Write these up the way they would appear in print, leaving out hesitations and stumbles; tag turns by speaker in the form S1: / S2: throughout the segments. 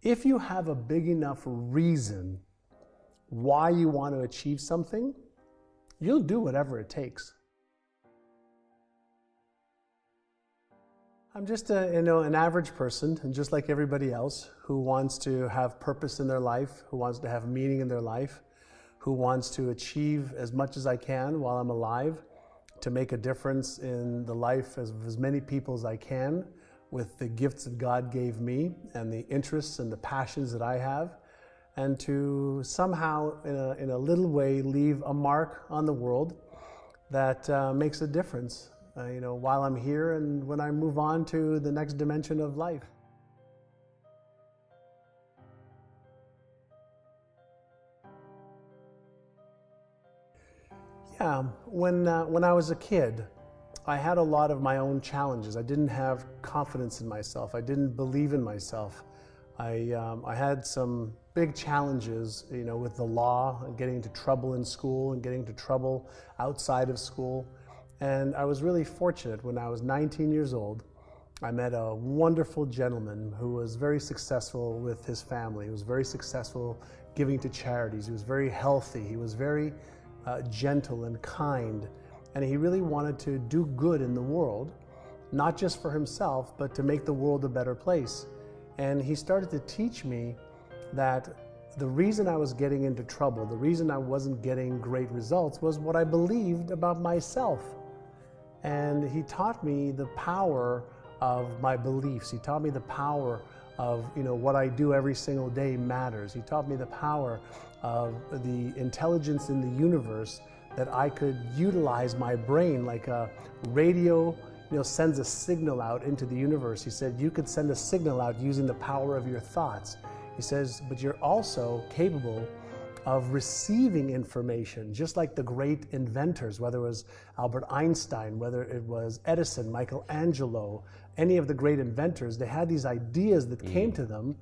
S1: If you have a big enough reason why you want to achieve something, you'll do whatever it takes. I'm just an average person, and just like everybody else, who wants to have purpose in their life, who wants to have meaning in their life, who wants to achieve as much as I can while I'm alive, to make a difference in the life of as many people as I can with the gifts that God gave me and the interests and the passions that I have, and to somehow, in a little way, leave a mark on the world that makes a difference. While I'm here and when I move on to the next dimension of life. Yeah, when I was a kid, I had a lot of my own challenges. I didn't have confidence in myself. I didn't believe in myself. I had some big challenges, with the law and getting into trouble in school and getting into trouble outside of school. And I was really fortunate. When I was 19 years old, I met a wonderful gentleman who was very successful with his family. He was very successful giving to charities. He was very healthy. He was very gentle and kind. And he really wanted to do good in the world, not just for himself, but to make the world a better place. And he started to teach me that the reason I was getting into trouble, the reason I wasn't getting great results, was what I believed about myself. And he taught me the power of my beliefs. He taught me the power of, what I do every single day matters. He taught me the power of the intelligence in the universe, that I could utilize my brain like a radio, sends a signal out into the universe. He said, you could send a signal out using the power of your thoughts. He says, but you're also capable of receiving information, just like the great inventors, whether it was Albert Einstein, whether it was Edison, Michelangelo, any of the great inventors. They had these ideas that came to them,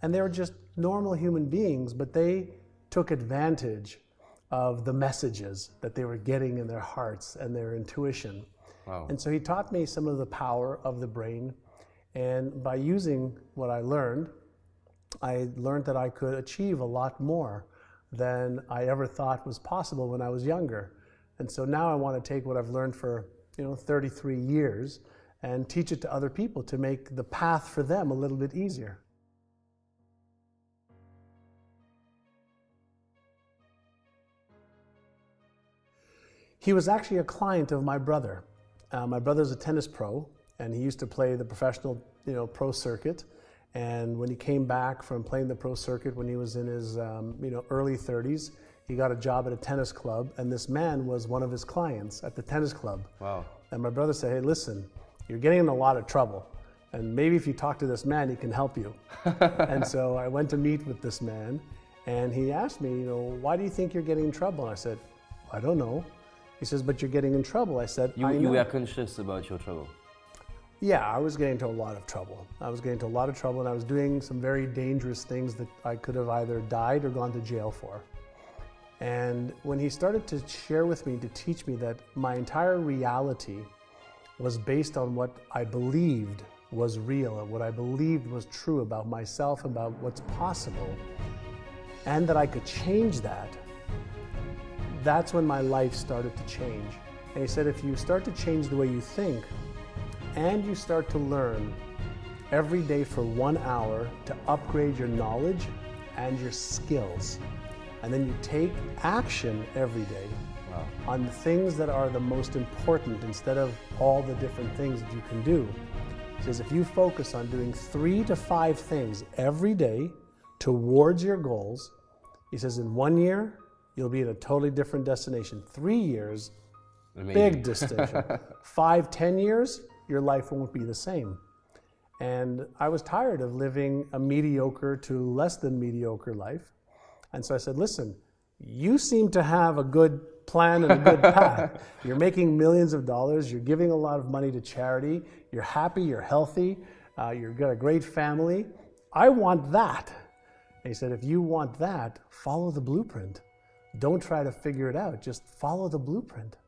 S1: and they were just normal human beings, but they took advantage of the messages that they were getting in their hearts and their intuition.
S2: Wow.
S1: And so he taught me some of the power of the brain, and by using what I learned that I could achieve a lot more than I ever thought was possible when I was younger. And so now I want to take what I've learned for 33 years and teach it to other people to make the path for them a little bit easier. He was actually a client of my brother. My brother's a tennis pro, and he used to play the professional pro circuit. And when he came back from playing the pro circuit when he was in his early 30s, he got a job at a tennis club, and this man was one of his clients at the tennis club.
S2: Wow.
S1: And my brother said, hey, listen, you're getting in a lot of trouble, and maybe if you talk to this man, he can help you. And so I went to meet with this man, and he asked me, why do you think you're getting in trouble? And I said, I don't know. He says, but you're getting in trouble. I said, I know.
S2: You were conscious about your trouble?
S1: Yeah, I was getting into a lot of trouble. I was getting into a lot of trouble, and I was doing some very dangerous things that I could have either died or gone to jail for. And when he started to share with me, to teach me that my entire reality was based on what I believed was real and what I believed was true about myself, about what's possible, and that I could change that, that's when my life started to change. And he said, if you start to change the way you think, and you start to learn every day for 1 hour to upgrade your knowledge and your skills, and then you take action every day on the things that are the most important instead of all the different things that you can do. He says, if you focus on doing 3 to 5 things every day towards your goals, he says, in 1 year, you'll be at a totally different destination. 3 years,
S2: amazing.
S1: Big distinction. 5, 10 years, your life won't be the same. And I was tired of living a mediocre to less than mediocre life. And so I said, listen, you seem to have a good plan and a good path. You're making millions of dollars. You're giving a lot of money to charity. You're happy. You're healthy. You've got a great family. I want that. And he said, if you want that, follow the blueprint. Don't try to figure it out. Just follow the blueprint.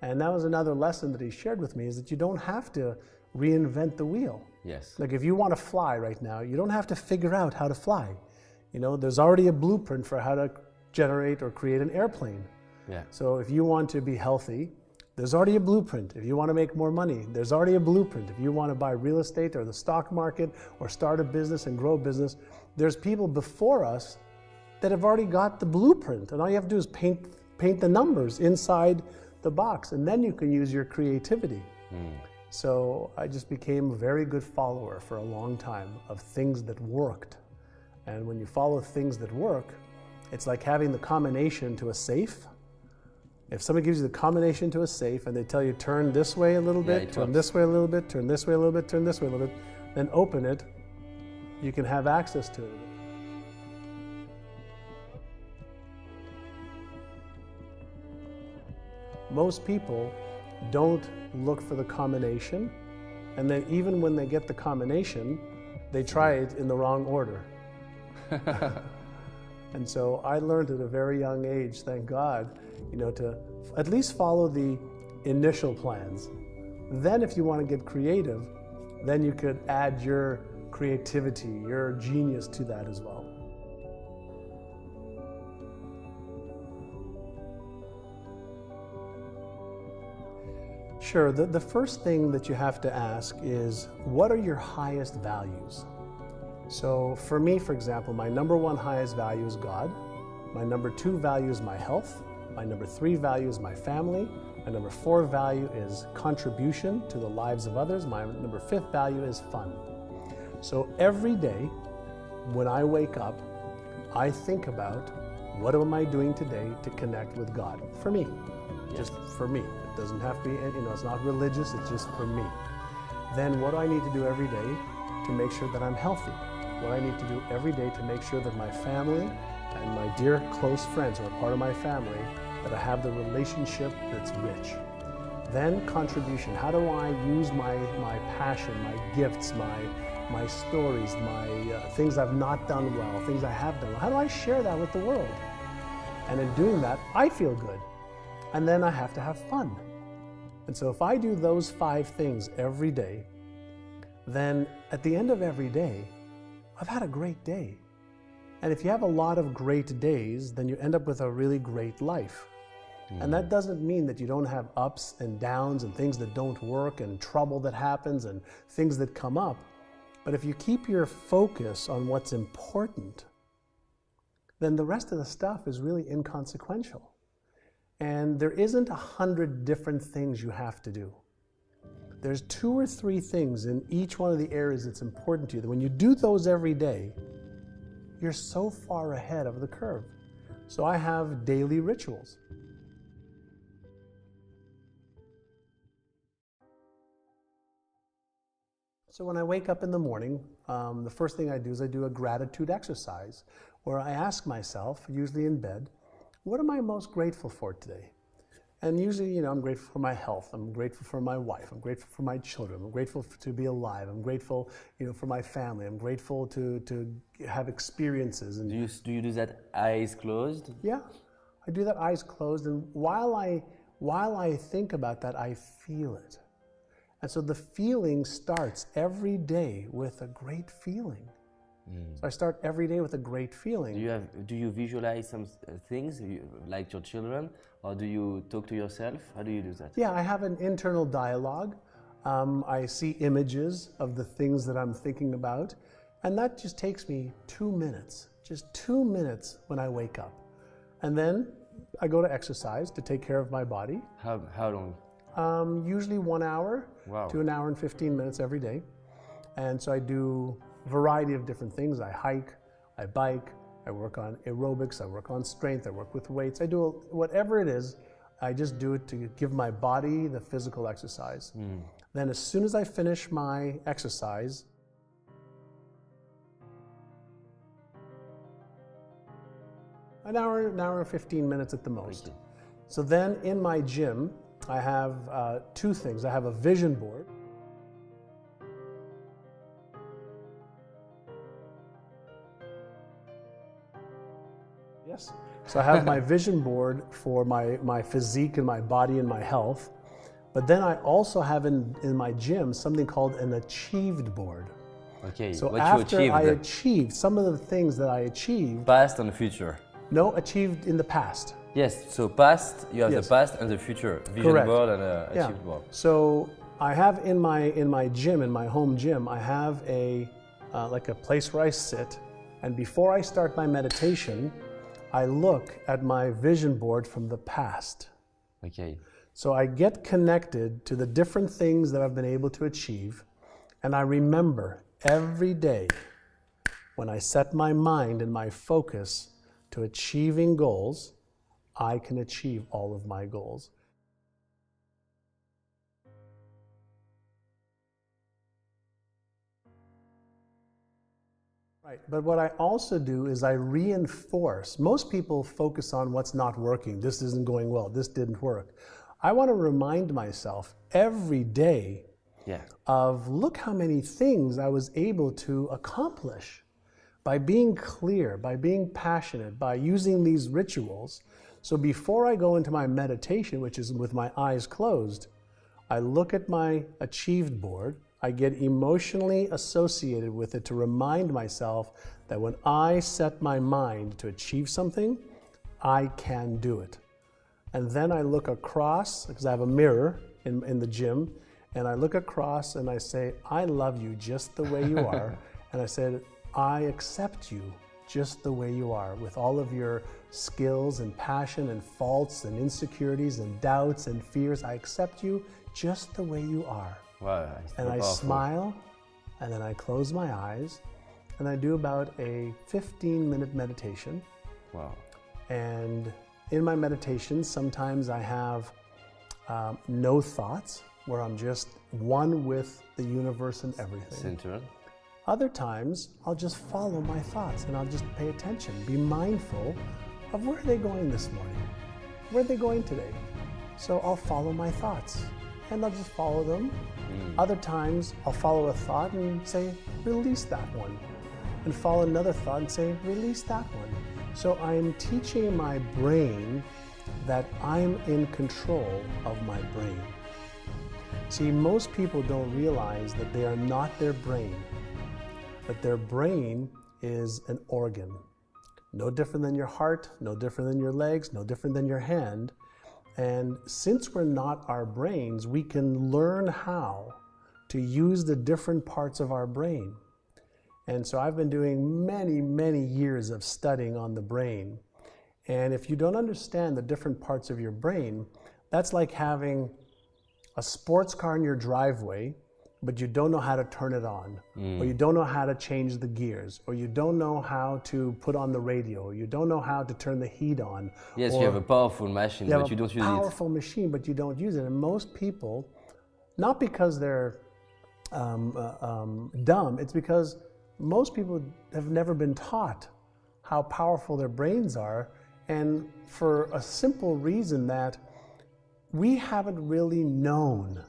S1: And that was another lesson that he shared with me, is that you don't have to reinvent the wheel.
S2: Yes.
S1: Like if you want to fly right now, you don't have to figure out how to fly. You know, there's already a blueprint for how to generate or create an airplane.
S2: Yeah.
S1: So if you want to be healthy, there's already a blueprint. If you want to make more money, there's already a blueprint. If you want to buy real estate or the stock market or start a business and grow a business, there's people before us that have already got the blueprint. And all you have to do is paint the numbers inside the box, and then you can use your creativity. So I just became a very good follower for a long time of things that worked. And when you follow things that work, it's like having the combination to a safe. If somebody gives you the combination to a safe and they tell you turn this way a little bit, turn this way a little bit, turn this way a little bit, turn this way a little bit, then open it, you can have access to it. Most people don't look for the combination, and then even when they get the combination, they try it in the wrong order. And so I learned at a very young age, thank God, you know, to at least follow the initial plans. Then if you want to get creative, then you could add your creativity, your genius to that as well. Sure, the first thing that you have to ask is, what are your highest values? So for me, for example, my number one highest value is God. My number two value is my health. My number three value is my family. My number four value is contribution to the lives of others. My number fifth value is fun. So every day when I wake up, I think about, what am I doing today to connect with God? For me, just for me. It doesn't have to be, you know, it's not religious, it's just for me. Then what do I need to do every day to make sure that I'm healthy? What I need to do every day to make sure that my family and my dear close friends who are part of my family, that I have the relationship that's rich. Then contribution. How do I use my passion, my gifts, my stories, my things I've not done well, things I have done well? How do I share that with the world? And in doing that, I feel good. And then I have to have fun. And so if I do those 5 things every day, then at the end of every day, I've had a great day. And if you have a lot of great days, then you end up with a really great life. And that doesn't mean that you don't have ups and downs and things that don't work and trouble that happens and things that come up. But if you keep your focus on what's important, then the rest of the stuff is really inconsequential. And there isn't 100 different things you have to do. There's 2 or 3 things in each one of the areas that's important to you, that when you do those every day, you're so far ahead of the curve. So I have daily rituals. So when I wake up in the morning, the first thing I do is I do a gratitude exercise where I ask myself, usually in bed, what am I most grateful for today? And usually, you know, I'm grateful for my health, I'm grateful for my wife, I'm grateful for my children, I'm grateful to be alive, I'm grateful, you know, for my family, I'm grateful to have experiences. And
S2: do you do that eyes closed?
S1: Yeah, I do that eyes closed, and while I think about that, I feel it. And so the feeling starts every day with a great feeling. So I start every day with a great feeling.
S2: Do you visualize some things like your children, or do you talk to yourself? How do you do that?
S1: Yeah, I have an internal dialogue. I see images of the things that I'm thinking about, and that just takes me 2 minutes, just 2 minutes when I wake up. And then I go to exercise to take care of my body.
S2: How long?
S1: Usually 1 hour to 1 hour and 15 minutes every day. And so I do a variety of different things. I hike, I bike, I work on aerobics, I work on strength, I work with weights. I do whatever it is, I just do it to give my body the physical exercise. Then as soon as I finish my exercise, an hour and 15 minutes at the most. So then in my gym, I have 2 things. I have a vision board. Yes. So I have my vision board for my physique and my body and my health. But then I also have in my gym something called an achieved board.
S2: Okay,
S1: So
S2: what
S1: after
S2: you
S1: I
S2: achieved.
S1: achieved some of the things that I achieved.
S2: Past and the future.
S1: No, achieved in the past.
S2: Yes, so past, you have
S1: Yes.
S2: the past and the future. Vision
S1: Correct.
S2: board and
S1: Yeah.
S2: achieved board.
S1: So I have in my gym, in my home gym, I have like a place where I sit, and before I start my meditation, I look at my vision board from the past.
S2: Okay.
S1: So I get connected to the different things that I've been able to achieve, and I remember every day when I set my mind and my focus to achieving goals, I can achieve all of my goals. Right, but what I also do is I reinforce. Most people focus on what's not working. This isn't going well. This didn't work. I want to remind myself every day of look how many things I was able to accomplish by being clear, by being passionate, by using these rituals. So before I go into my meditation, which is with my eyes closed, I look at my achieved board. I get emotionally associated with it to remind myself that when I set my mind to achieve something, I can do it. And then I look across, because I have a mirror in the gym, and I look across and I say, I love you just the way you are. And I said, I accept you just the way you are, with all of your skills and passion and faults and insecurities and doubts and fears. I accept you just the way you are.
S2: Wow,
S1: and I smile, and then I close my eyes, and I do about a 15-minute meditation.
S2: Wow.
S1: And in my meditation, sometimes I have no thoughts, where I'm just one with the universe and everything.
S2: Centered.
S1: Other times, I'll just follow my thoughts, and I'll just pay attention, be mindful of where are they going this morning? Where are they going today? So I'll follow my thoughts, and I'll just follow them. Other times, I'll follow a thought and say, release that one. And follow another thought and say, release that one. So I'm teaching my brain that I'm in control of my brain. See, most people don't realize that they are not their brain, but their brain is an organ. No different than your heart, no different than your legs, no different than your hand. And since we're not our brains, we can learn how to use the different parts of our brain. And so I've been doing many, many years of studying on the brain. And if you don't understand the different parts of your brain, that's like having a sports car in your driveway, but you don't know how to turn it on, or you don't know how to change the gears, or you don't know how to put on the radio, or you don't know how to turn the heat on.
S2: Yes, you have a powerful machine, but you don't use it.
S1: You have a powerful machine, but you don't use it. And most people, not because they're dumb, it's because most people have never been taught how powerful their brains are, and for a simple reason that we haven't really known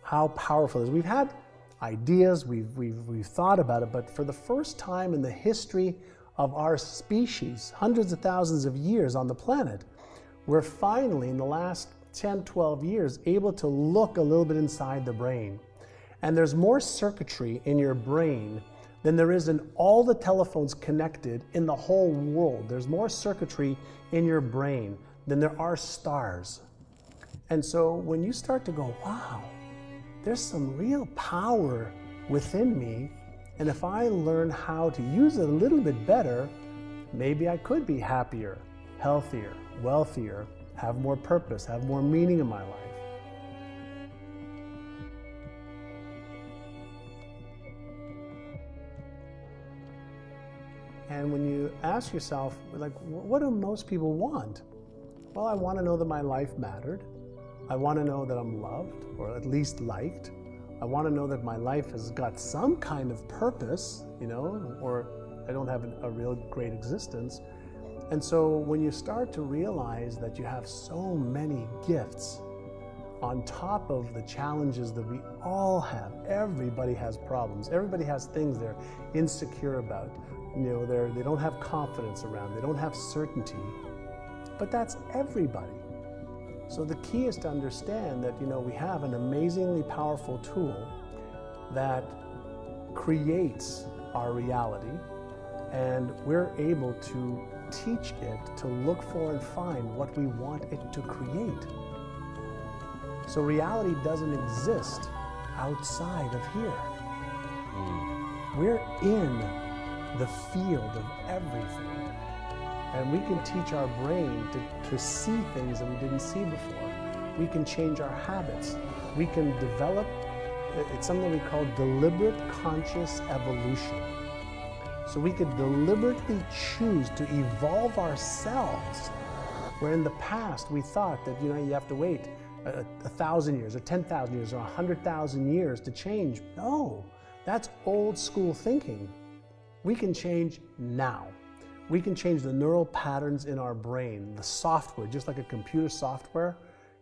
S1: how powerful it is. We've had ideas, we've thought about it, but for the first time in the history of our species, hundreds of thousands of years on the planet, we're finally, in the last 10, 12 years, able to look a little bit inside the brain. And there's more circuitry in your brain than there is in all the telephones connected in the whole world. There's more circuitry in your brain than there are stars. And so when you start to go, wow, there's some real power within me, and if I learn how to use it a little bit better, maybe I could be happier, healthier, wealthier, have more purpose, have more meaning in my life. And when you ask yourself, like, what do most people want? Well, I want to know that my life mattered. I want to know that I'm loved, or at least liked. I want to know that my life has got some kind of purpose, you know, or I don't have a real great existence. And so when you start to realize that you have so many gifts on top of the challenges that we all have, everybody has problems, everybody has things they're insecure about. You know, they don't have confidence around, they don't have certainty. but that's everybody. So the key is to understand that, we have an amazingly powerful tool that creates our reality, and we're able to teach it to look for and find what we want it to create. So reality doesn't exist outside of here. We're in the field of everything. And we can teach our brain to see things that we didn't see before. We can change our habits. We can develop, it's something we call deliberate conscious evolution. So we could deliberately choose to evolve ourselves, where in the past we thought that you have to wait 1,000 years or 10,000 years or 100,000 years to change. No, that's old school thinking. We can change now. We can change the neural patterns in our brain, the software, just like a computer software.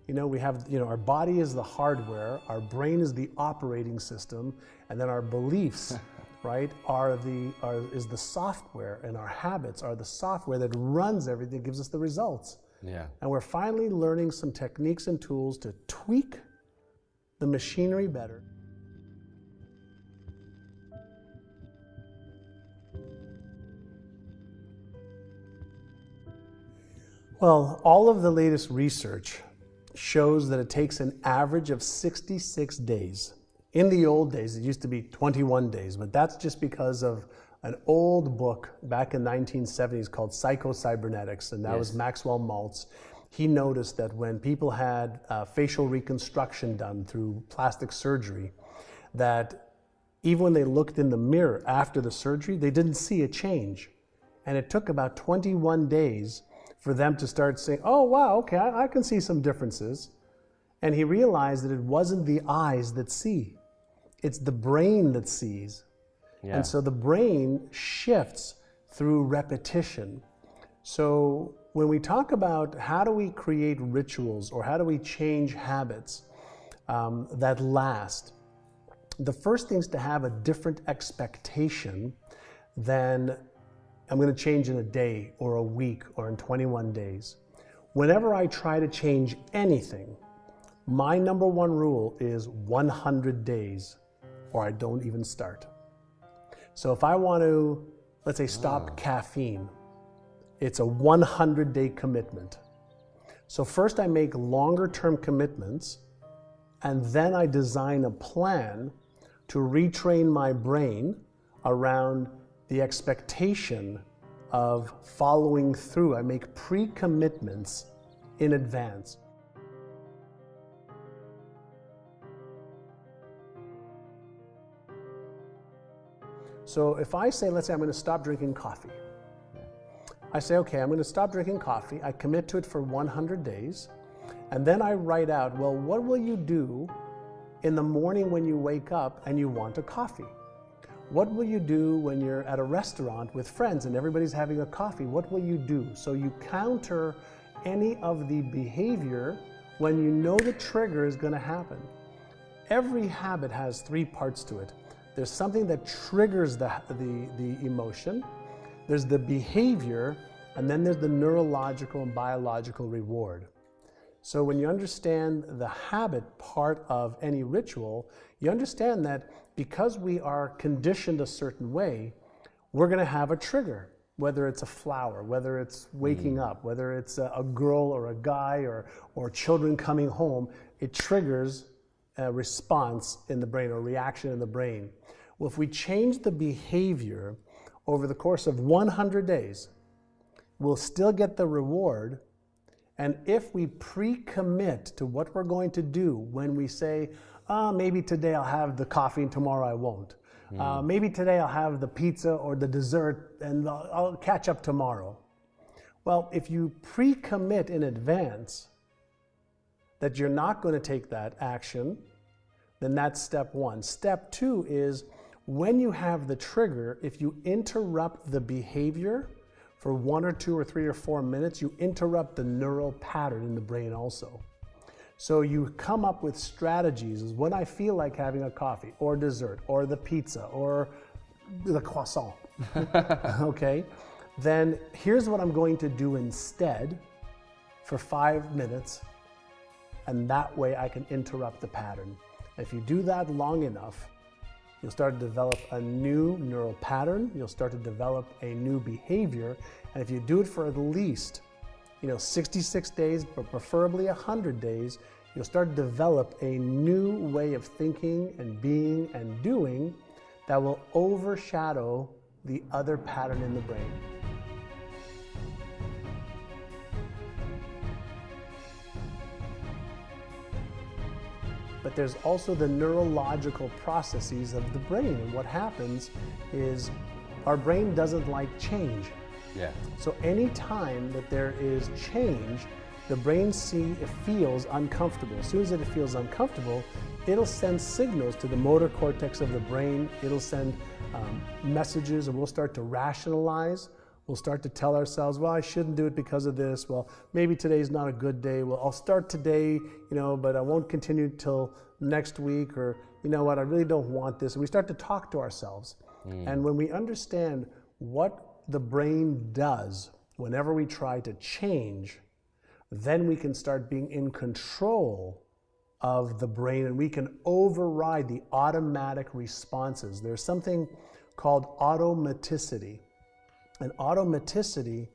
S1: We have, our body is the hardware, our brain is the operating system, and then our beliefs, right, is the software, and our habits are the software that runs everything, gives us the results.
S2: Yeah.
S1: And we're finally learning some techniques and tools to tweak the machinery better. Well, all of the latest research shows that it takes an average of 66 days. In the old days, it used to be 21 days, but that's just because of an old book back in the 1970s called Psycho-Cybernetics, and that was Maxwell Maltz. He noticed that when people had facial reconstruction done through plastic surgery, that even when they looked in the mirror after the surgery, they didn't see a change. And it took about 21 days for them to start saying, oh, wow, okay, I can see some differences. And he realized that it wasn't the eyes that see, it's the brain that sees. Yeah. And so the brain shifts through repetition. So when we talk about how do we create rituals or how do we change habits that last, the first thing is to have a different expectation than I'm going to change in a day or a week or in 21 days. Whenever I try to change anything, my number one rule is 100 days or I don't even start. So if I want to, let's say, stop caffeine, it's a 100-day commitment. So first I make longer-term commitments, and then I design a plan to retrain my brain around the expectation of following through. I make pre-commitments in advance. So if I say, let's say I'm going to stop drinking coffee. I say, okay, I'm going to stop drinking coffee. I commit to it for 100 days. And then I write out, well, what will you do in the morning when you wake up and you want a coffee? What will you do when you're at a restaurant with friends and everybody's having a coffee? What will you do? So you counter any of the behavior when you know the trigger is going to happen. Every habit has three parts to it. There's something that triggers the emotion, there's the behavior, and then there's the neurological and biological reward. So when you understand the habit part of any ritual, you understand that because we are conditioned a certain way, we're going to have a trigger, whether it's a flower, whether it's waking up, whether it's a girl or a guy or children coming home. It triggers a response in the brain or reaction in the brain. Well, if we change the behavior over the course of 100 days, we'll still get the reward. And if we pre-commit to what we're going to do when we say, maybe today I'll have the coffee and tomorrow I won't. Maybe today I'll have the pizza or the dessert and I'll catch up tomorrow. Well, if you pre-commit in advance that you're not going to take that action, then that's step one. Step two is when you have the trigger, if you interrupt the behavior for 1 or 2 or 3 or 4 minutes, you interrupt the neural pattern in the brain also. So you come up with strategies is when I feel like having a coffee or dessert or the pizza or the croissant, okay? Then here's what I'm going to do instead. for 5 minutes, and that way I can interrupt the pattern. If you do that long enough, you'll start to develop a new neural pattern, you'll start to develop a new behavior, and if you do it for at least 66 days, but preferably 100 days, you'll start to develop a new way of thinking and being and doing that will overshadow the other pattern in the brain. But there's also the neurological processes of the brain. And what happens is our brain doesn't like change.
S2: Yeah.
S1: So any time that there is change, the brain feels uncomfortable. As soon as it feels uncomfortable, it'll send signals to the motor cortex of the brain. It'll send messages, and we'll start to rationalize. We'll start to tell ourselves, well, I shouldn't do it because of this. Well, maybe today's not a good day. Well, I'll start today, but I won't continue till next week, or you know what, I really don't want this. And we start to talk to ourselves. And when we understand what the brain does whenever we try to change, then we can start being in control of the brain, and we can override the automatic responses. There's something called automaticity. And automaticity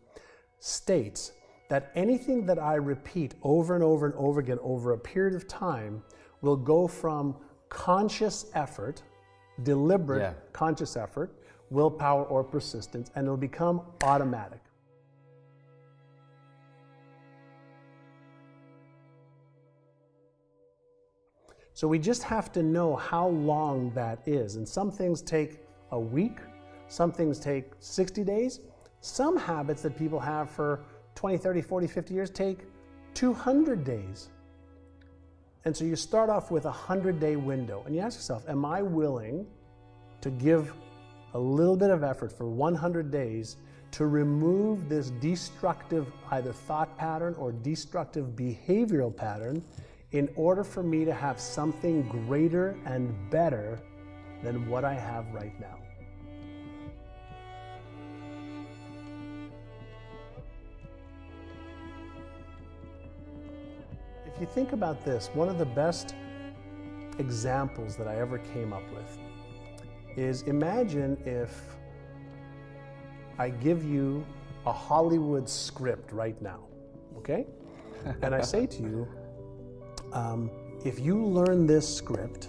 S1: states that anything that I repeat over and over and over again over a period of time will go from conscious effort, deliberate conscious effort, willpower or persistence, and it'll become automatic. So we just have to know how long that is. And some things take a week, some things take 60 days. Some habits that people have for 20, 30, 40, 50 years take 200 days. And so you start off with a 100-day window, and you ask yourself, am I willing to give a little bit of effort for 100 days to remove this destructive either thought pattern or destructive behavioral pattern in order for me to have something greater and better than what I have right now? If you think about this, one of the best examples that I ever came up with is, imagine if I give you a Hollywood script right now, okay? And I say to you, if you learn this script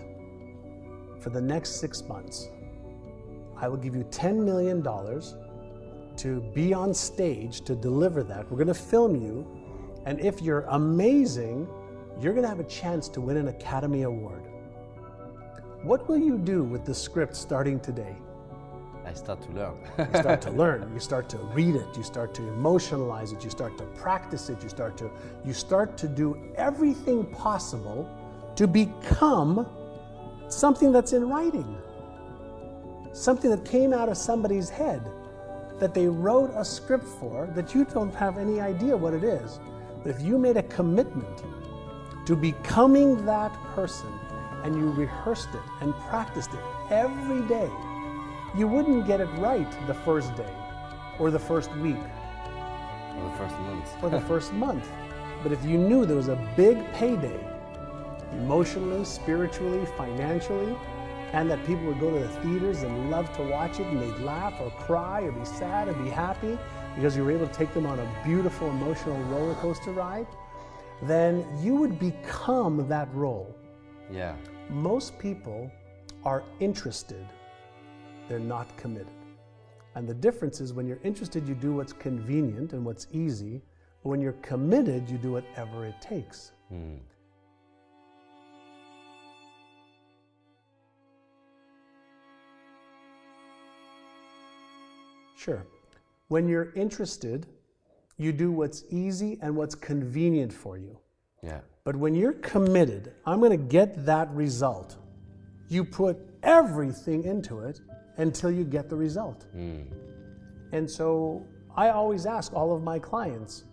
S1: for the next 6 months, I will give you $10 million to be on stage to deliver that. We're gonna film you, and if you're amazing, you're gonna have a chance to win an Academy Award. What will you do with the script starting today?
S2: I start to learn.
S1: You start to learn, you start to read it, you start to emotionalize it, you start to practice it, you start to do everything possible to become something that's in writing. Something that came out of somebody's head, that they wrote a script for, that you don't have any idea what it is. But if you made a commitment to becoming that person, and you rehearsed it and practiced it every day, you wouldn't get it right the first day, or the first week,
S2: or the first month.
S1: or the first month. But if you knew there was a big payday, emotionally, spiritually, financially, and that people would go to the theaters and love to watch it, and they'd laugh or cry or be sad or be happy because you were able to take them on a beautiful emotional roller coaster ride, then you would become that role.
S2: Yeah.
S1: Most people are interested, they're not committed. And the difference is, when you're interested, you do what's convenient and what's easy. But when you're committed, you do whatever it takes. Sure. When you're interested, you do what's easy and what's convenient for you.
S2: Yeah.
S1: But when you're committed, I'm going to get that result, you put everything into it until you get the result. And so I always ask all of my clients,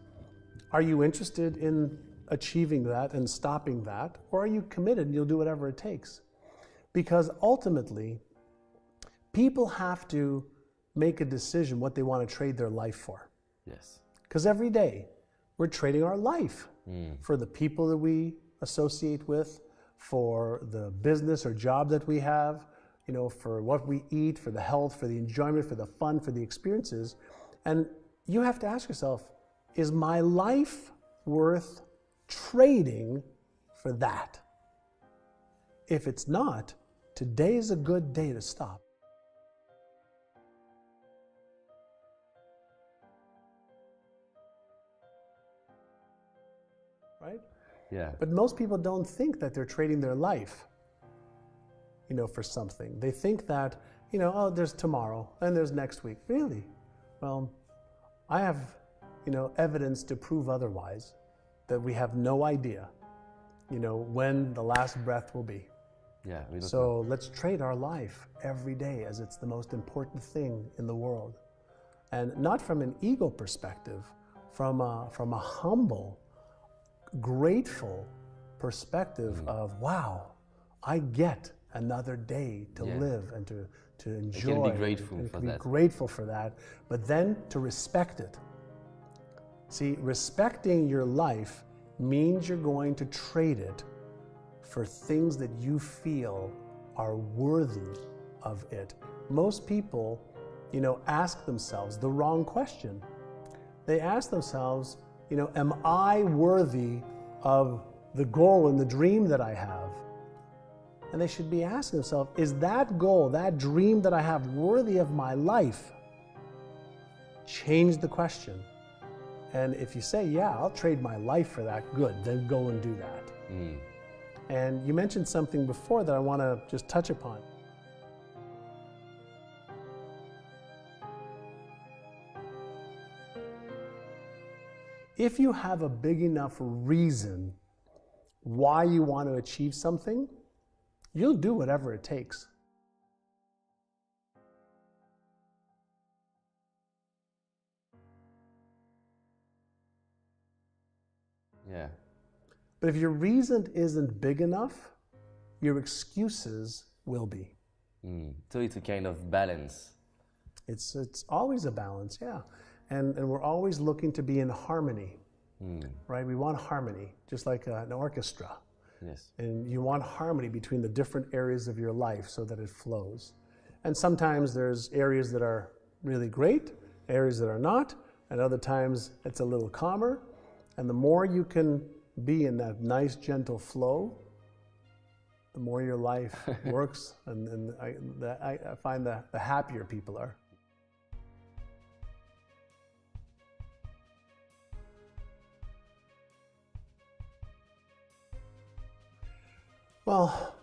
S1: are you interested in achieving that and stopping that? Or are you committed and you'll do whatever it takes? Because ultimately, people have to make a decision what they want to trade their life for.
S2: Yes.
S1: Because every day, We're trading our life for the people that we associate with, for the business or job that we have, you know, for what we eat, for the health, for the enjoyment, for the fun, for the experiences. And you have to ask yourself, is my life worth trading for that? If it's not, today is a good day to stop. Right?
S2: Yeah.
S1: But most people don't think that they're trading their life, you know, for something. They think that, you know, oh, there's tomorrow and there's next week. Really? Well, I have, you know, evidence to prove otherwise, that we have no idea, you know, when the last breath will be.
S2: Yeah.
S1: So let's trade our life every day as it's the most important thing in the world. And not from an ego perspective, from a humble, grateful perspective of, wow, I get another day to live and to enjoy.
S2: You can be grateful
S1: and
S2: for
S1: be
S2: that.
S1: Grateful for that, but then to respect it. See, respecting your life means you're going to trade it for things that you feel are worthy of it. Most people, you know, ask themselves the wrong question. They ask themselves, you know, am I worthy of the goal and the dream that I have? And they should be asking themselves, is that goal, that dream that I have worthy of my life? Change the question. And if you say, yeah, I'll trade my life for that, good, then go and do that. And you mentioned something before that I want to just touch upon. If you have a big enough reason why you want to achieve something, you'll do whatever it takes.
S2: Yeah.
S1: But if your reason isn't big enough, your excuses will be.
S2: So it's a kind of balance.
S1: It's always a balance, yeah. And we're always looking to be in harmony, right? We want harmony, just like an orchestra.
S2: Yes.
S1: And you want harmony between the different areas of your life so that it flows. And sometimes there's areas that are really great, areas that are not, and other times it's a little calmer. And the more you can be in that nice, gentle flow, the more your life works, and I find the happier people are. Well,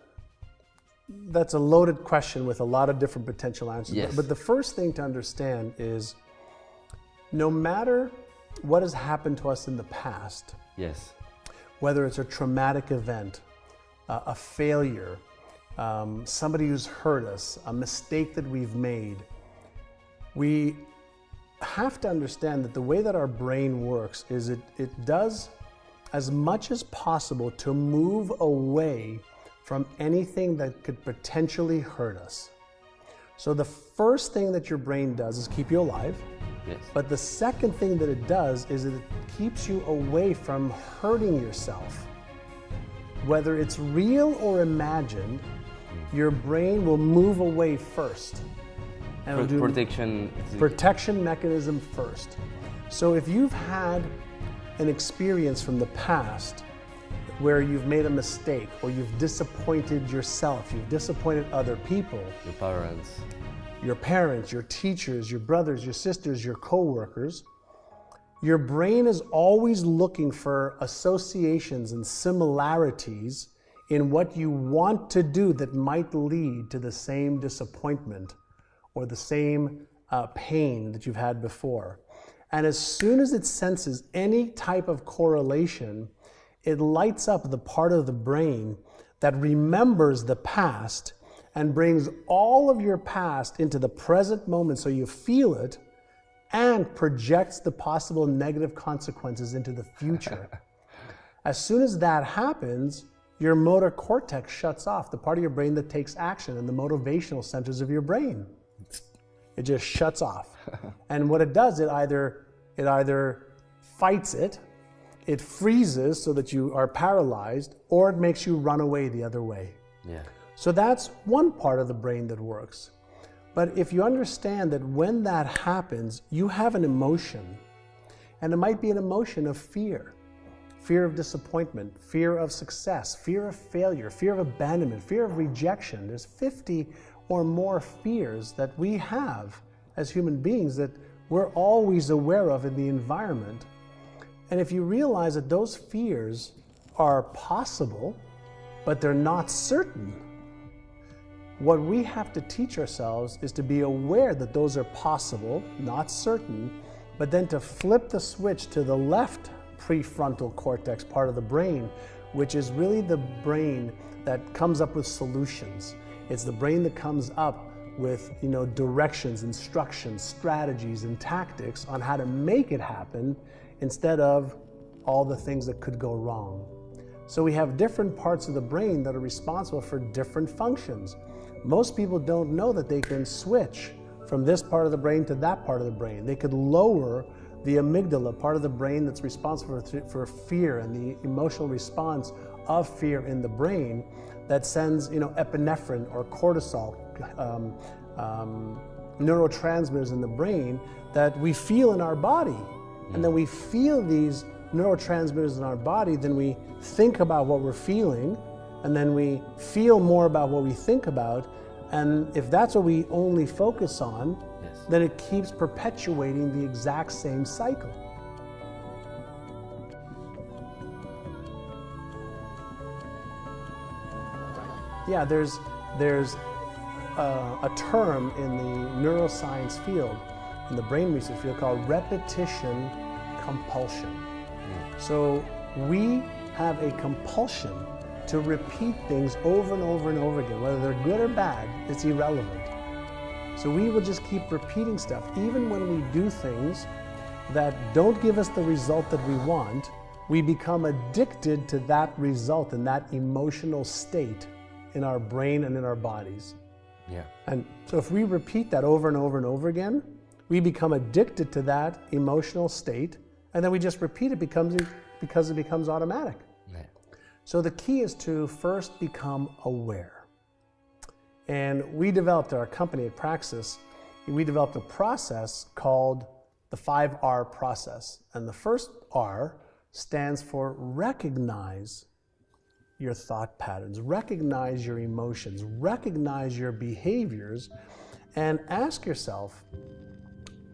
S1: that's a loaded question with a lot of different potential answers.
S2: Yes.
S1: But the first thing to understand is, no matter what has happened to us in the past,
S2: Yes.
S1: whether it's a traumatic event, a failure, somebody who's hurt us, a mistake that we've made, we have to understand that the way that our brain works is it does as much as possible to move away from anything that could potentially hurt us. So the first thing that your brain does is keep you alive.
S2: Yes.
S1: But the second thing that it does is it keeps you away from hurting yourself. Whether it's real or imagined, your brain will move away first. And it'll do protection mechanism first. So if you've had an experience from the past where you've made a mistake or you've disappointed yourself, you've disappointed other people, your parents, your teachers, your brothers, your sisters, your co-workers, your brain is always looking for associations and similarities in what you want to do that might lead to the same disappointment or the same pain that you've had before. And as soon as it senses any type of correlation, it lights up the part of the brain that remembers the past and brings all of your past into the present moment so you feel it, and projects the possible negative consequences into the future. As soon as that happens, your motor cortex shuts off, the part of your brain that takes action, and the motivational centers of your brain. It just shuts off. And what it does, it either fights it it freezes so that you are paralyzed, or it makes you run away the other way.
S2: Yeah.
S1: So that's one part of the brain that works. But if you understand that when that happens, you have an emotion, and it might be an emotion of fear. Fear of disappointment, fear of success, fear of failure, fear of abandonment, fear of rejection. There's 50 or more fears that we have as human beings that we're always aware of in the environment. And if you realize that those fears are possible, but they're not certain, what we have to teach ourselves is to be aware that those are possible, not certain, but then to flip the switch to the left prefrontal cortex part of the brain, which is really the brain that comes up with solutions. It's the brain that comes up with, directions, instructions, strategies, and tactics on how to make it happen instead of all the things that could go wrong. So we have different parts of the brain that are responsible for different functions. Most people don't know that they can switch from this part of the brain to that part of the brain. They could lower the amygdala, part of the brain that's responsible for fear and the emotional response of fear in the brain, that sends epinephrine or cortisol, neurotransmitters in the brain that we feel in our body. And then we feel these neurotransmitters in our body, then we think about what we're feeling, and then we feel more about what we think about. And if that's what we only focus on, then it keeps perpetuating the exact same cycle. Yeah, there's a term in the neuroscience field, in the brain research field, called repetition compulsion. So we have a compulsion to repeat things over and over and over again. Whether they're good or bad, it's irrelevant. So we will just keep repeating stuff. Even when we do things that don't give us the result that we want, we become addicted to that result and that emotional state in our brain and in our bodies.
S2: Yeah.
S1: And so if we repeat that over and over and over again, we become addicted to that emotional state, and then we just repeat it because it becomes automatic.
S2: Yeah.
S1: So the key is to first become aware. And we developed our company at Praxis, we developed a process called the 5R process. And the first R stands for recognize your thought patterns, recognize your emotions, recognize your behaviors, and ask yourself,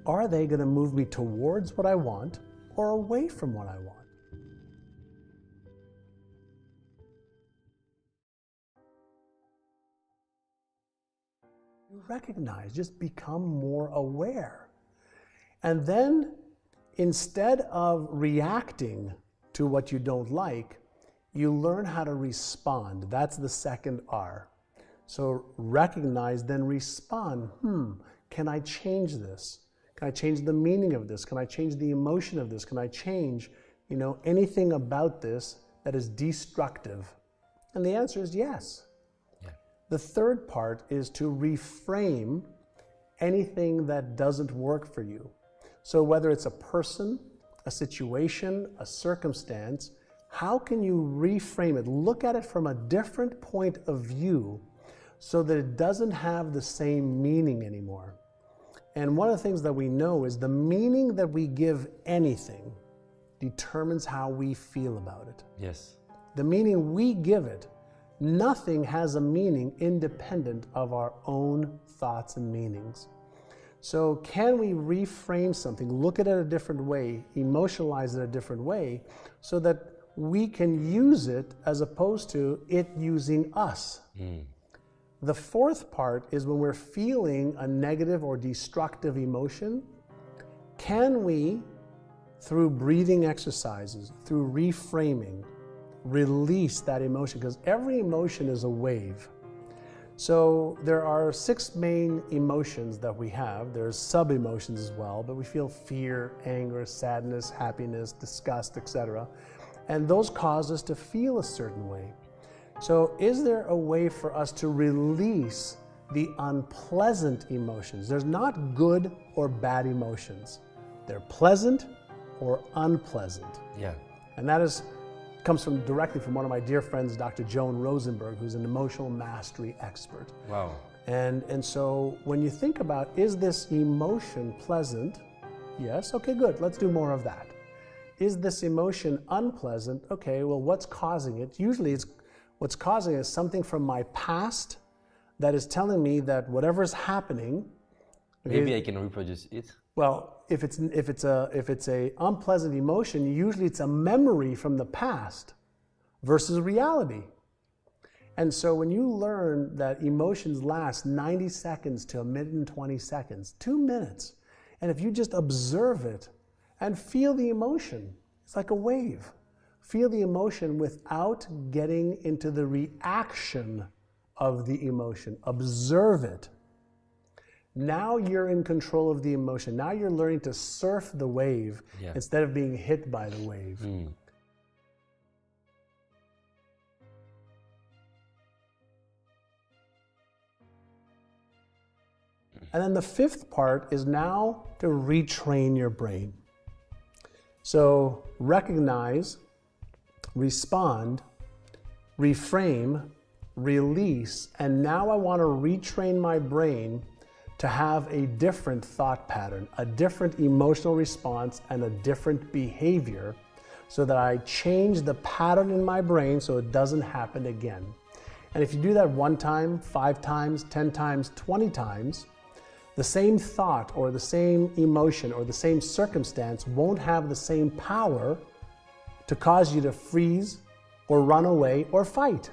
S1: are they going to move me towards what I want or away from what I want? Recognize, just become more aware. And then instead of reacting to what you don't like, you learn how to respond. That's the second R. So recognize, then respond. Can I change this? Can I change the meaning of this? Can I change the emotion of this? Can I change, anything about this that is destructive? And the answer is yes. Yeah. The third part is to reframe anything that doesn't work for you. So whether it's a person, a situation, a circumstance, how can you reframe it? Look at it from a different point of view so that it doesn't have the same meaning anymore. And one of the things that we know is the meaning that we give anything determines how we feel about it.
S2: Yes.
S1: The meaning we give it, nothing has a meaning independent of our own thoughts and meanings. So can we reframe something, look at it a different way, emotionalize it a different way, so that we can use it as opposed to it using us? The fourth part is when we're feeling a negative or destructive emotion, can we, through breathing exercises, through reframing, release that emotion? Because every emotion is a wave. So there are 6 main emotions that we have. There's sub-emotions as well, but we feel fear, anger, sadness, happiness, disgust, etc. And those cause us to feel a certain way. So is there a way for us to release the unpleasant emotions? There's not good or bad emotions. They're pleasant or unpleasant.
S2: Yeah.
S1: And that comes directly from one of my dear friends, Dr. Joan Rosenberg, who's an emotional mastery expert.
S2: Wow.
S1: And so when you think about, is this emotion pleasant? Yes, okay, good, let's do more of that. Is this emotion unpleasant? Okay, well, what's causing it? Usually what's causing it is something from my past that is telling me that whatever's happening.
S2: Maybe I can reproduce it.
S1: Well, if it's a unpleasant emotion, usually it's a memory from the past versus reality. And so when you learn that emotions last 90 seconds to a minute and 20 seconds, 2 minutes, and if you just observe it and feel the emotion, it's like a wave. Feel the emotion without getting into the reaction of the emotion. Observe it. Now you're in control of the emotion. Now you're learning to surf the wave instead of being hit by the wave. And then the fifth part is now to retrain your brain. So recognize, respond, reframe, release, and now I want to retrain my brain to have a different thought pattern, a different emotional response, and a different behavior so that I change the pattern in my brain so it doesn't happen again. And if you do that 1 time, 5 times, 10 times, 20 times, the same thought or the same emotion or the same circumstance won't have the same power to cause you to freeze or run away or fight.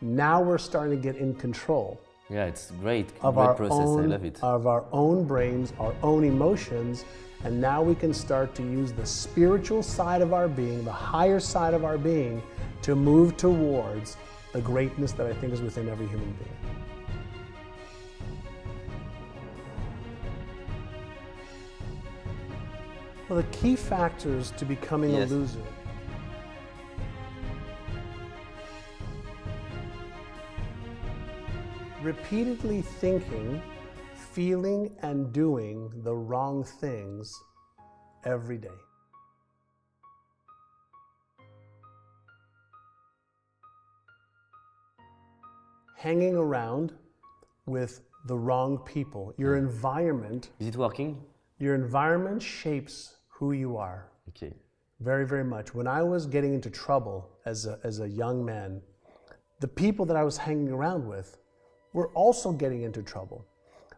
S1: Now we're starting to get in control.
S2: Yeah, it's great.
S1: Of
S2: great
S1: our
S2: process.
S1: own,
S2: I love it.
S1: of our own brains, our own emotions, and now we can start to use the spiritual side of our being, the higher side of our being, to move towards the greatness that I think is within every human being. Well, the key factors to becoming a loser. Repeatedly thinking, feeling, and doing the wrong things every day. Hanging around with the wrong people. Your environment.
S2: Is it working?
S1: Your environment shapes who you are.
S2: Okay.
S1: Very, very much. When I was getting into trouble as a young man, the people that I was hanging around with were also getting into trouble.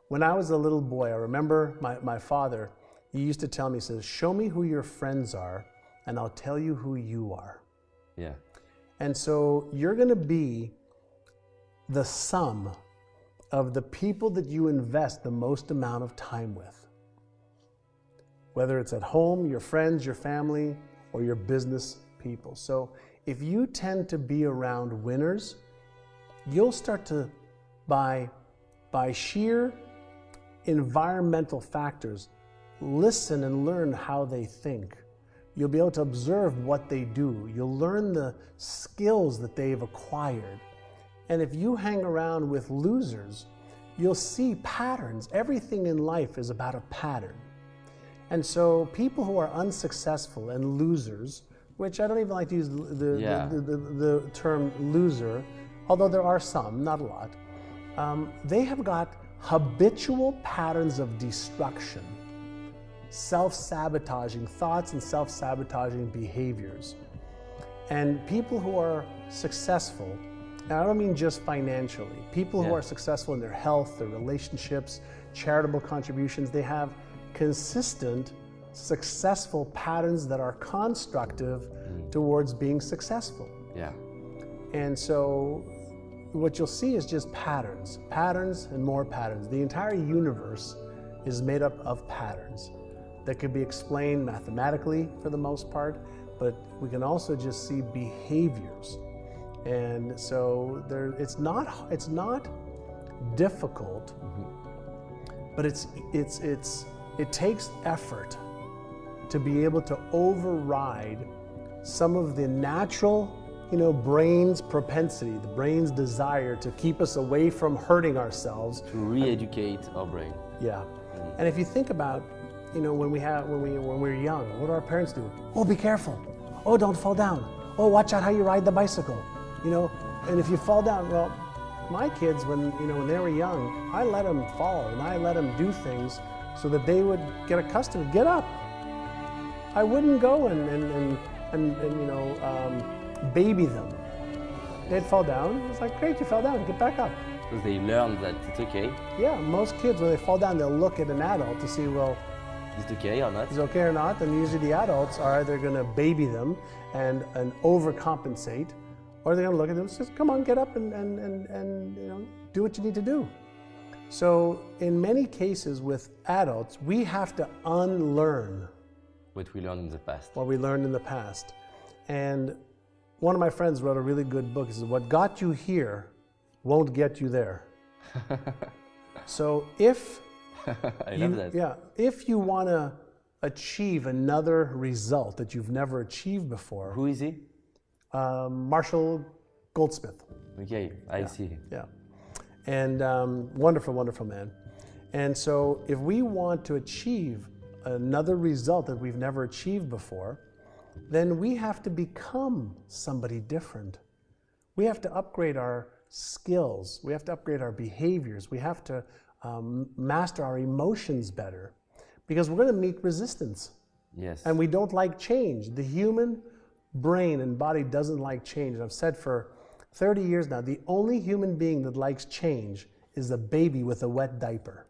S1: When I was a little boy, I remember my father, he used to tell me, he says, show me who your friends are and I'll tell you who you are.
S2: Yeah.
S1: And so you're gonna be the sum of the people that you invest the most amount of time with. Whether it's at home, your friends, your family, or your business people. So if you tend to be around winners, you'll start to, by sheer environmental factors, listen and learn how they think. You'll be able to observe what they do. You'll learn the skills that they've acquired. And if you hang around with losers, you'll see patterns. Everything in life is about a pattern. And so people who are unsuccessful and losers, which I don't even like to use the term loser, although there are some, not a lot, they have got habitual patterns of destruction, self-sabotaging thoughts and self-sabotaging behaviors. And people who are successful, and I don't mean just financially, people who are successful in their health, their relationships, charitable contributions, they have consistent, successful patterns that are constructive towards being successful.
S2: Yeah.
S1: And so what you'll see is just patterns, patterns and more patterns. The entire universe is made up of patterns that can be explained mathematically for the most part, but we can also just see behaviors. And so it's not difficult, but it takes effort to be able to override some of the natural, brain's propensity, the brain's desire to keep us away from hurting ourselves.
S2: To re-educate our brain.
S1: Yeah. And if you think about, when we're young, what do our parents do? Oh, be careful. oh, don't fall down. Oh, watch out how you ride the bicycle. You know, and if you fall down, well, my kids, when they were young, I let them fall and I let them do things so that they would get accustomed to get up. I wouldn't go and baby them. They'd fall down. It's like, great, you fell down, get back up.
S2: Because they learn that it's okay.
S1: Yeah, most kids, when they fall down, they'll look at an adult to see, well,
S2: is it okay or not?
S1: Is it okay or not? And usually the adults are either going to baby them and overcompensate, or they're going to look at them and say, come on, get up and do what you need to do. So in many cases with adults, we have to unlearn
S2: what we learned in the past.
S1: What we learned in the past. And one of my friends wrote a really good book. He says, what got you here won't get you there. So if
S2: I love that.
S1: Yeah, if you want to achieve another result that you've never achieved before.
S2: Who is he?
S1: Marshall Goldsmith.
S2: Okay, I see.
S1: Yeah, and wonderful, wonderful man. And so if we want to achieve another result that we've never achieved before, then we have to become somebody different. We have to upgrade our skills. We have to upgrade our behaviors. We have to master our emotions better, because we're going to meet resistance.
S2: Yes.
S1: And we don't like change. The human brain and body doesn't like change. And I've said for 30 years now, the only human being that likes change is a baby with a wet diaper.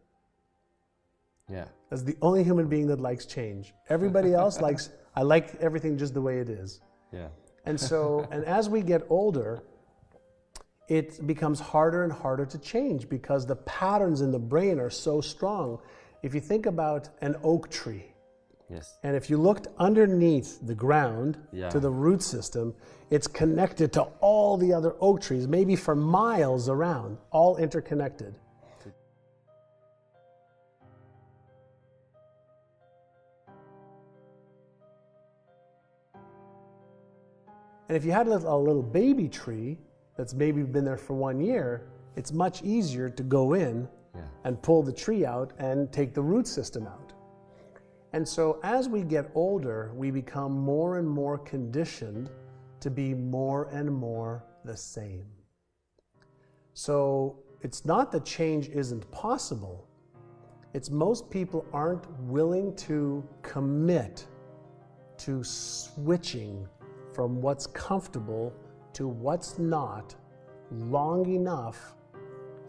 S2: Yeah.
S1: That's the only human being that likes change. Everybody else likes, I like everything just the way it is.
S2: Yeah.
S1: And so, and as we get older, it becomes harder and harder to change because the patterns in the brain are so strong. If you think about an oak tree,
S2: yes,
S1: and if you looked underneath the ground to the root system, it's connected to all the other oak trees, maybe for miles around, all interconnected. And if you had a little baby tree that's maybe been there for 1 year, it's much easier to go in and pull the tree out and take the root system out. And so as we get older, we become more and more conditioned to be more and more the same. So it's not that change isn't possible. It's most people aren't willing to commit to switching from what's comfortable to what's not long enough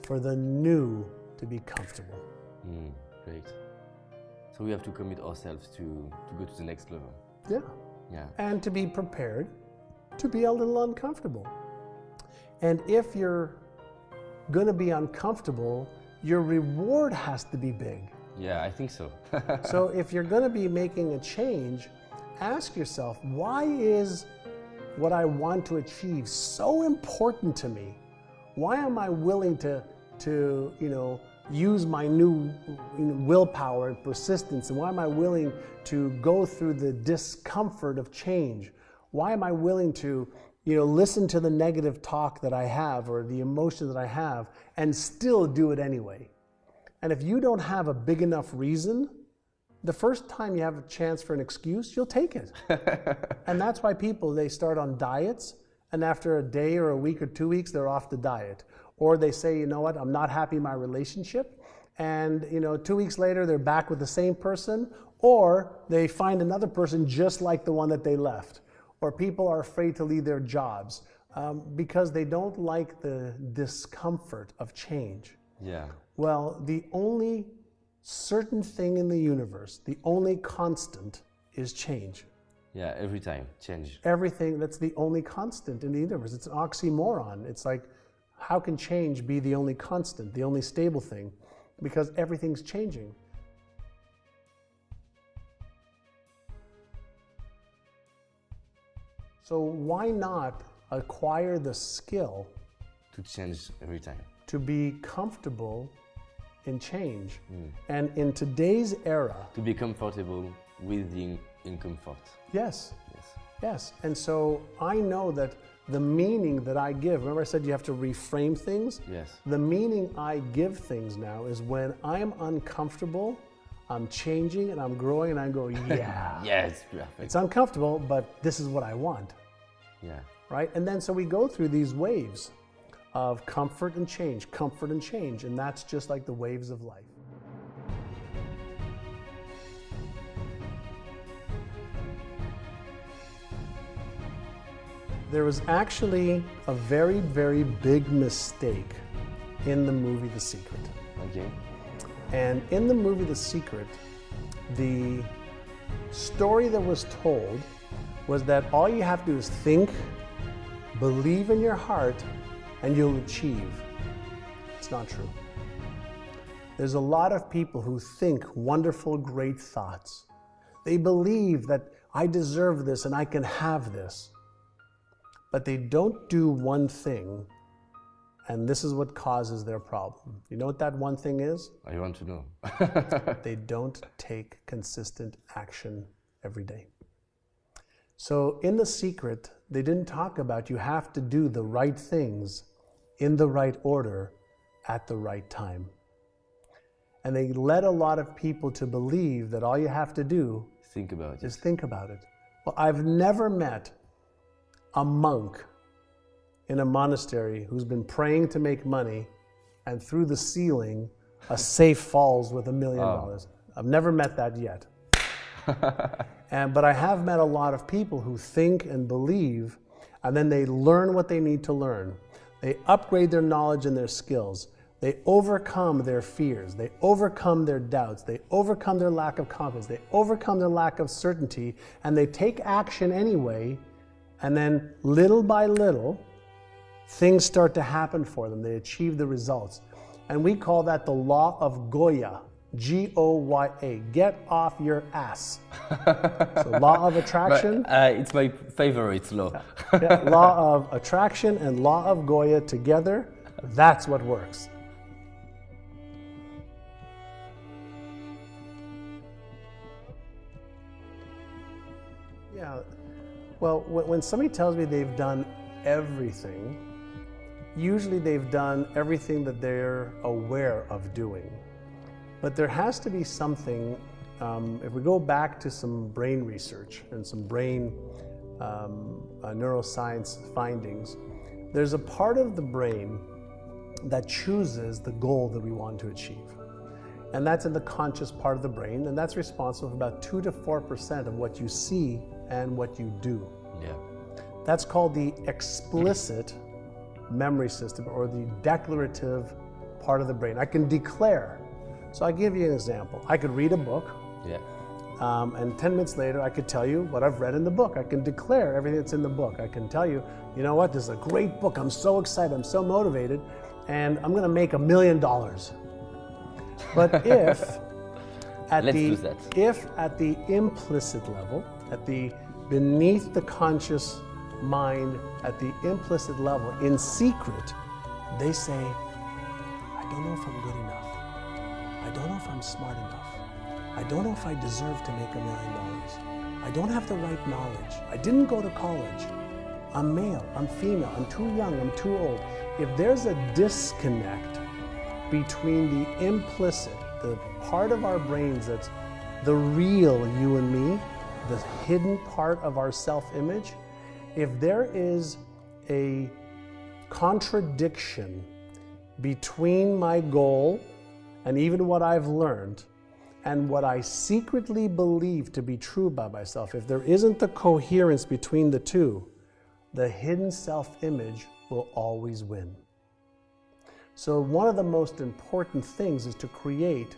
S1: for the new to be comfortable.
S2: Great. So we have to commit ourselves to go to the next level.
S1: Yeah.
S2: Yeah.
S1: And to be prepared to be a little uncomfortable. And if you're going to be uncomfortable, your reward has to be big.
S2: Yeah, I think so.
S1: So if you're going to be making a change, ask yourself, why is what I want to achieve so important to me? Why am I willing to use my new willpower and persistence? And why am I willing to go through the discomfort of change? Why am I willing to listen to the negative talk that I have or the emotion that I have and still do it anyway? And if you don't have a big enough reason, the first time you have a chance for an excuse, you'll take it. And that's why people, they start on diets, and after a day or a week or 2 weeks, they're off the diet. Or they say, you know what, I'm not happy in my relationship, and 2 weeks later, they're back with the same person, or they find another person just like the one that they left. Or people are afraid to leave their jobs because they don't like the discomfort of change.
S2: Yeah.
S1: Well, the only certain thing in the universe, the only constant, is change.
S2: Yeah, every time, change.
S1: Everything, that's the only constant in the universe. It's an oxymoron. It's like, how can change be the only constant, the only stable thing? Because everything's changing. So why not acquire the skill
S2: to change every time?
S1: To be comfortable in change. And in today's era,
S2: to be comfortable with the incomfort.
S1: Yes. Yes. And so I know that the meaning that I give, remember I said you have to reframe things?
S2: Yes.
S1: The meaning I give things now is when I'm uncomfortable, I'm changing and I'm growing and I go, yeah.
S2: Yeah, it's perfect.
S1: It's uncomfortable, but this is what I want,
S2: Yeah.
S1: right? And then so we go through these waves of comfort and change, and that's just like the waves of life. There was actually a very, very big mistake in the movie The Secret.
S2: Okay.
S1: And in the movie The Secret, the story that was told was that all you have to do is think, believe in your heart, and you'll achieve. It's not true. There's a lot of people who think wonderful, great thoughts. They believe that I deserve this and I can have this. But they don't do one thing, and this is what causes their problem. You know what that one thing is?
S2: I want to know.
S1: They don't take consistent action every day. So in The Secret, they didn't talk about you have to do the right things in the right order at the right time. And they led a lot of people to believe that all you have to do
S2: Think about it.
S1: is think about it. Well, I've never met a monk in a monastery who's been praying to make money, and through the ceiling, a safe falls with $1 million. I've never met that yet. But I have met a lot of people who think and believe, and then they learn what they need to learn. They upgrade their knowledge and their skills. They overcome their fears. They overcome their doubts. They overcome their lack of confidence. They overcome their lack of certainty, and they take action anyway. And then little by little, things start to happen for them. They achieve the results. And we call that the law of Goya, G-O-Y-A, get off your ass. So law of attraction.
S2: But, it's my favorite law.
S1: Yeah, law of attraction and law of Goya together, that's what works. Yeah. Well, when somebody tells me they've done everything, usually they've done everything that they're aware of doing. But there has to be something, if we go back to some brain research and some brain neuroscience findings, there's a part of the brain that chooses the goal that we want to achieve. And that's in the conscious part of the brain, and that's responsible for about 2 to 4% of what you see and what you do.
S2: Yeah.
S1: That's called the explicit memory system, or the declarative part of the brain. I can declare. So I'll give you an example. I could read a book,
S2: Yeah.
S1: and 10 minutes later I could tell you what I've read in the book. I can declare everything that's in the book. I can tell you, you know what, this is a great book. I'm so excited, I'm so motivated, and I'm gonna make $1 million. But if at the implicit level, at the beneath the conscious mind, at the implicit level, in secret, they say, I don't know if I'm good enough. I don't know if I'm smart enough. I don't know if I deserve to make $1 million. I don't have the right knowledge. I didn't go to college. I'm male, I'm female, I'm too young, I'm too old. If there's a disconnect between the implicit, the part of our brains that's the real you and me, the hidden part of our self-image, if there is a contradiction between my goal and even what I've learned and what I secretly believe to be true about myself, if there isn't the coherence between the two, the hidden self-image will always win. So one of the most important things is to create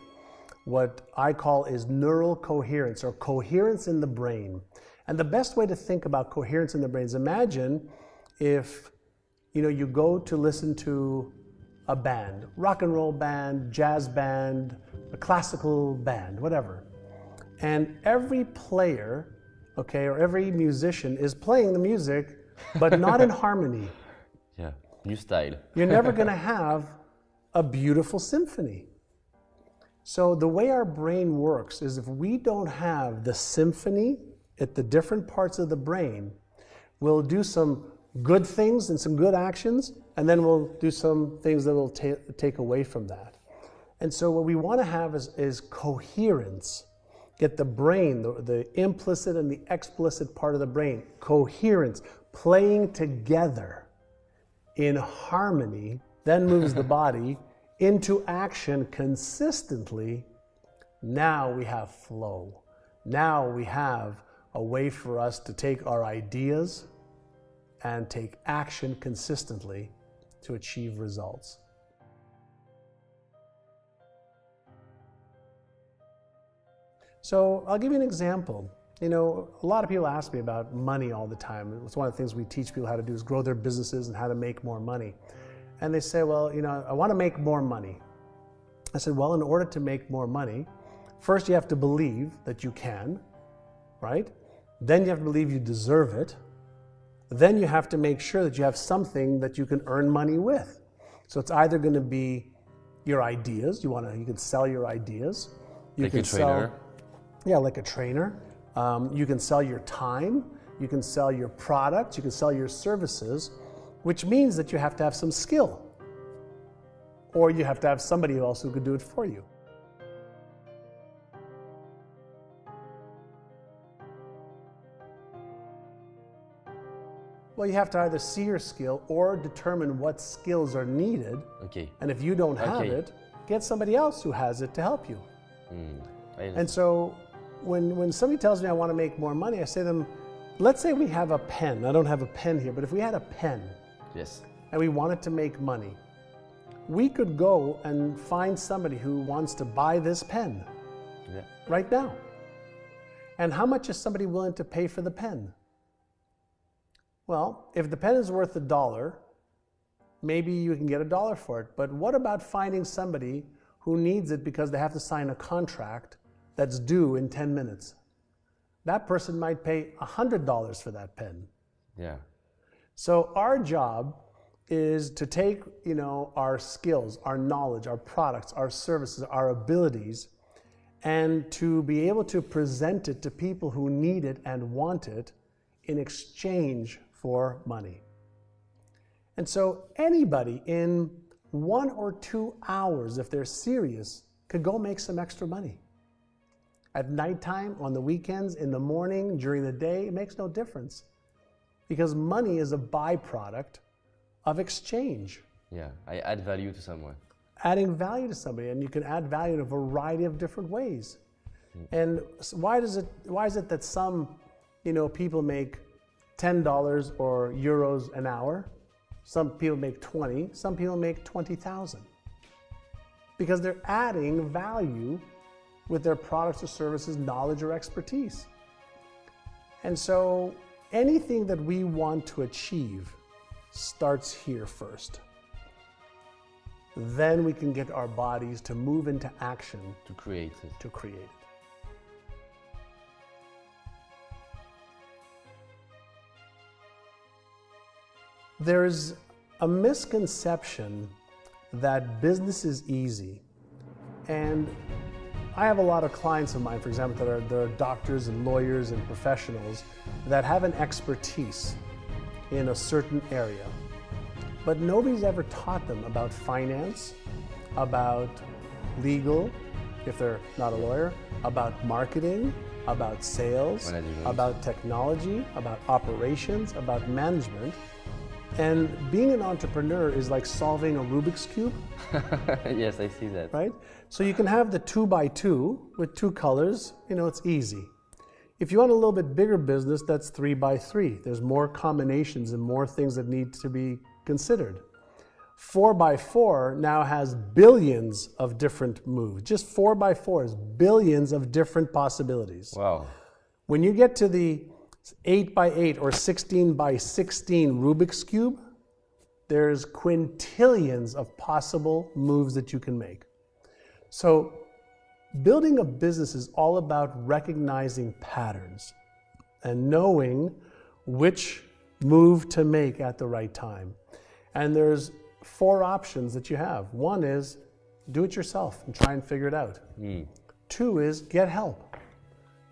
S1: what I call is neural coherence, or coherence in the brain. And the best way to think about coherence in the brain is, imagine if you go to listen to a band, rock and roll band, jazz band, a classical band, whatever. And every player, or every musician is playing the music, but not in harmony.
S2: Yeah, new style.
S1: You're never going to have a beautiful symphony. So the way our brain works is, if we don't have the symphony at the different parts of the brain, we'll do some good things and some good actions, and then we'll do some things that will take away from that. And so what we want to have is coherence. Get the brain, the implicit and the explicit part of the brain, coherence, playing together in harmony, then moves the body into action consistently. Now we have flow. Now we have a way for us to take our ideas and take action consistently to achieve results. So I'll give you an example. You know, a lot of people ask me about money all the time. It's one of the things we teach people how to do is grow their businesses and how to make more money. And they say, well, you know, I want to make more money. I said, well, in order to make more money, first you have to believe that you can, right? Then you have to believe you deserve it. Then you have to make sure that you have something that you can earn money with. So it's either going to be your ideas. You can sell your ideas. You can sell, yeah, like a trainer. You can sell your time. You can sell your products. You can sell your services, which means that you have to have some skill, or you have to have somebody else who could do it for you. Well, you have to either see your skill or determine what skills are needed.
S2: Okay.
S1: And if you don't have it, get somebody else who has it to help you. And so when somebody tells me I want to make more money, I say to them, let's say we have a pen. I don't have a pen here, but if we had a pen,
S2: yes,
S1: and we wanted to make money, we could go and find somebody who wants to buy this pen right now. And how much is somebody willing to pay for the pen? Well, if the pen is worth $1, maybe you can get $1 for it. But what about finding somebody who needs it because they have to sign a contract that's due in 10 minutes? That person might pay $100 for that pen.
S2: Yeah.
S1: So our job is to take, you know, our skills, our knowledge, our products, our services, our abilities, and to be able to present it to people who need it and want it in exchange for money. And so anybody in 1 or 2 hours, if they're serious, could go make some extra money. At nighttime, on the weekends, in the morning, during the day, it makes no difference. Because money is a byproduct of exchange.
S2: Yeah, I add value to someone.
S1: Adding value to somebody, and you can add value in a variety of different ways. And why is it that some, you know, people make $10 or euros an hour? Some people make 20, some people make 20,000. Because they're adding value with their products or services, knowledge or expertise. And so anything that we want to achieve starts here first. Then we can get our bodies to move into action
S2: to create it.
S1: There's a misconception that business is easy. And I have a lot of clients of mine, for example, that are doctors and lawyers and professionals that have an expertise in a certain area. But nobody's ever taught them about finance, about legal, if they're not a lawyer, about marketing, about sales, about technology, about operations, about management. And being an entrepreneur is like solving a Rubik's Cube.
S2: Yes, I see that.
S1: Right? So you can have the 2x2 with 2 colors, you know, it's easy. If you want a little bit bigger business, that's 3x3. There's more combinations and more things that need to be considered. 4x4 now has billions of different moves. Just 4x4 is billions of different possibilities.
S2: Wow.
S1: When you get to the 8x8 or 16x16 Rubik's Cube, there's quintillions of possible moves that you can make. So building a business is all about recognizing patterns and knowing which move to make at the right time. And there's 4 options that you have. 1 is do it yourself and try and figure it out. 2 is get help.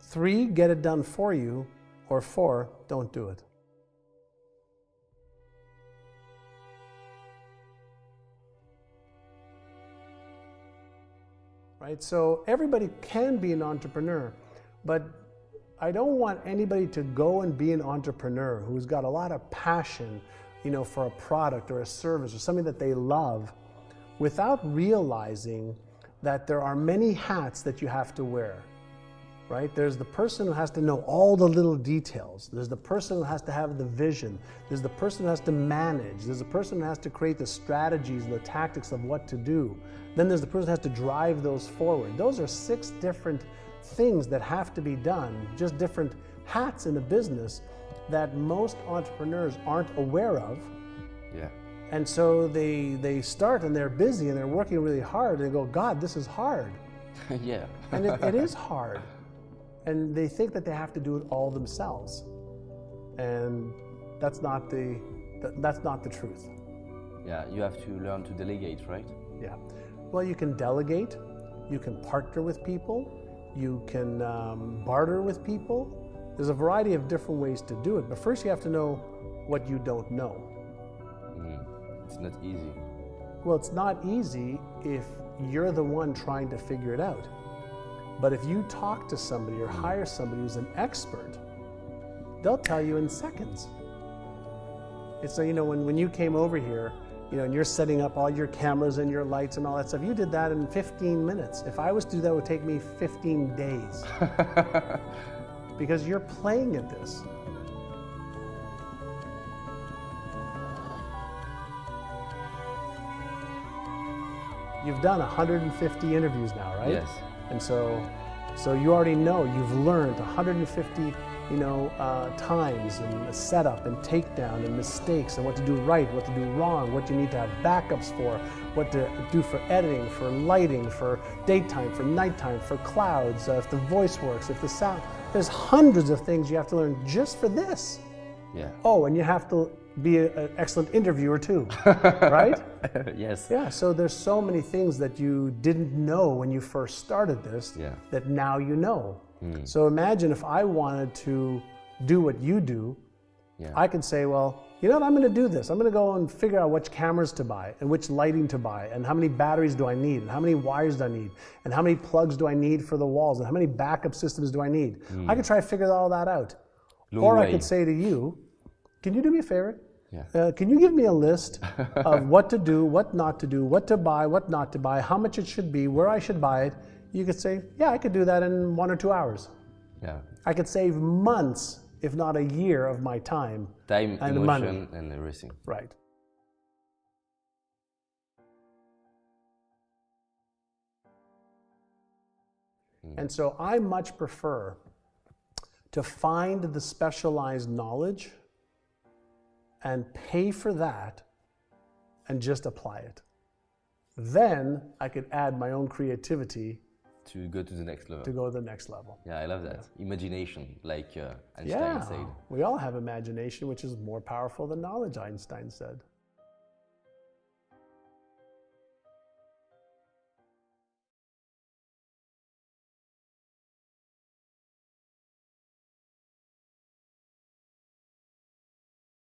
S1: 3, get it done for you. Or 4, don't do it. right? So everybody can be an entrepreneur, but I don't want anybody to go and be an entrepreneur who's got a lot of passion, for a product or a service or something that they love, without realizing that there are many hats that you have to wear, right? There's the person who has to know all the little details. There's the person who has to have the vision. There's the person who has to manage. There's the person who has to create the strategies and the tactics of what to do. Then there's the person who has to drive those forward. Those are 6 different things that have to be done, just different hats in a business that most entrepreneurs aren't aware of.
S2: Yeah.
S1: And so they start and they're busy and they're working really hard and they go, God, this is hard.
S2: Yeah.
S1: And it is hard. And they think that they have to do it all themselves. And that's not the truth.
S2: Yeah, you have to learn to delegate, right?
S1: Yeah. Well, you can delegate, you can partner with people, you can barter with people. There's a variety of different ways to do it, but first you have to know what you don't know.
S2: It's not easy.
S1: Well, it's not easy if you're the one trying to figure it out. But if you talk to somebody or hire somebody who's an expert, they'll tell you in seconds. It's like, when you came over here, and you're setting up all your cameras and your lights and all that stuff, you did that in 15 minutes. If I was to do that, it would take me 15 days. Because you're playing at this. You've done 150 interviews now, right?
S2: Yes.
S1: And so you already know, you've learned 150, times and setup and takedown and mistakes and what to do right, what to do wrong, what you need to have backups for, what to do for editing, for lighting, for daytime, for nighttime, for clouds, if the voice works, if the sound. There's hundreds of things you have to learn just for this.
S2: Yeah.
S1: Oh, and you have to be an excellent interviewer too, right?
S2: Yes.
S1: Yeah, so there's so many things that you didn't know when you first started this that now you know. So imagine if I wanted to do what you do, I could say, well, you know what, I'm going to do this. I'm going to go and figure out which cameras to buy and which lighting to buy and how many batteries do I need and how many wires do I need and how many plugs do I need for the walls and how many backup systems do I need. I could try to figure all that out. Or I could say to you, can you do me a favor? Can you give me a list of what to do, what not to do, what to buy, what not to buy, how much it should be, where I should buy it? You could say, yeah, I could do that in 1 or 2 hours. Yeah. I could save months, if not a year, of my time.
S2: Time,
S1: and
S2: emotion,
S1: money.
S2: And everything.
S1: Right. And so I much prefer to find the specialized knowledge and pay for that and just apply it. Then I could add my own creativity
S2: to go to the next level.
S1: To go to the next level.
S2: Yeah, I love that. Imagination, like Einstein said.
S1: We all have imagination, which is more powerful than knowledge, Einstein said.